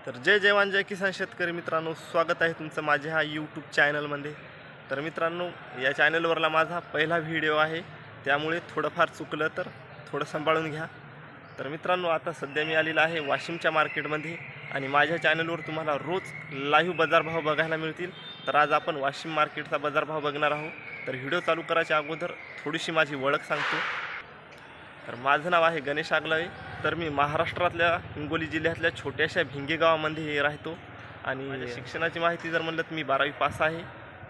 तर जय जवान जय किसान शेतकरी मित्रांनो, स्वागत आहे तुमचं माझ्या हा यूट्यूब चॅनलमध्ये। तर मित्रांनो, या चॅनलवरला माझा पहिला व्हिडिओ आहे, त्यामुळे थोडंफार चुकलं तर थोडं सांभाळून घ्या। तर मित्रांनो, आता सध्या मी आलेला आहे वाशिमच्या मार्केटमध्ये आणि माझ्या चॅनलवर तुम्हाला रोज लाईव्ह बाजारभाव बघायला मिळतील। तर आज आपण वाशिम मार्केटचा बाजारभाव बघणार आहोत। तर व्हिडिओ चालू करायच्या अगोदर थोडीशी माझी ओळख सांगतो। तर माझं नाव आहे गणेश आगलावे। तर मी महाराष्ट्रातल्या हिंगोली जिल्ह्यातल्या छोट्याशा भिंगे गावामध्ये राहतो आणि शिक्षणाची माहिती जर म्हणलं तर मी 12वी पास आहे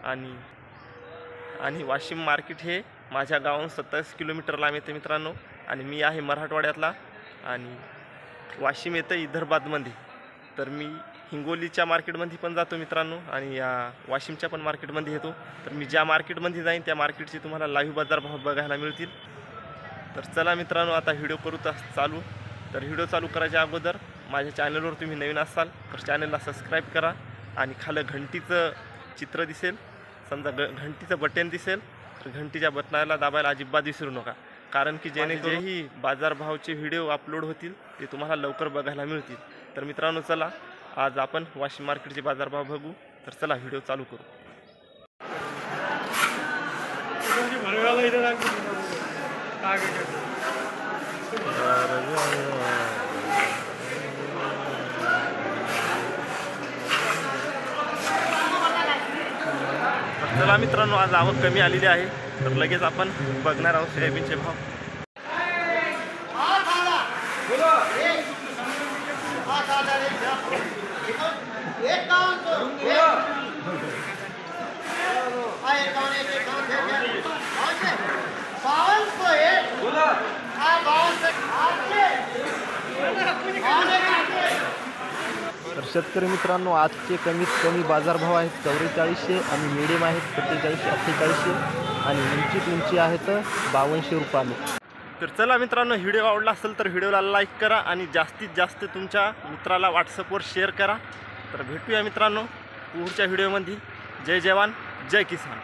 आणि वाशिम मार्केट हे माझ्या गावाहून 27 किलोमीटर लांब येते मित्रांनो। आणि मी आहे मराठवाड्यातला आणि वाशिम येतं विदर्भामध्ये। तर मी हिंगोलीच्या मार्केटमध्ये पण जातो मित्रांनो आणि या वाशिमच्या पण मार्केटमध्ये येतो। तर मी ज्या मार्केटमध्ये जाईन त्या मार्केटचे तुम्हाला लाईव्ह बाजारभाव बघायला मिळतील। तर चला मित्रांनो, आता व्हिडिओ करू चालू। तर व्हिडिओ चालू करायच्या अगोदर माझ्या चॅनलवर तुम्ही नवीन असाल तर चॅनलला सबस्क्राईब करा आणि खाली घंटीचं चित्र दिसेल, समजा घंटीचं बटन दिसेल, तर घंटीच्या बटनाला दाबायला अजिबात विसरू नका, कारण की जेही बाजारभावाचे व्हिडिओ अपलोड होतील ते तुम्हाला लवकर बघायला मिळतील। तर मित्रांनो, चला आज आपण वाशिम मार्केटचे बाजारभाव बघू। तर चला व्हिडिओ चालू करू। चला मित्रांनो, आज आवक कमी आलेली आहे, तर लगेच आपण बघणार आहोत सोयाबीनचे भाव। तर शेतकरी मित्रांनो, आजचे कमीत कमी बाजारभाव आहेत 4400 आणि मीडियम आहेत 4700 4800 आणि उंची आहेत 5200 रुपयाने। तर चला मित्रांनो, व्हिडिओ आवडला असेल तर व्हिडिओला लाईक करा आणि जास्तीत जास्त तुमच्या मित्राला व्हॉट्सअपवर शेअर करा। तर भेटूया मित्रांनो पुढच्या व्हिडिओमध्ये। जय जवान जय किसान।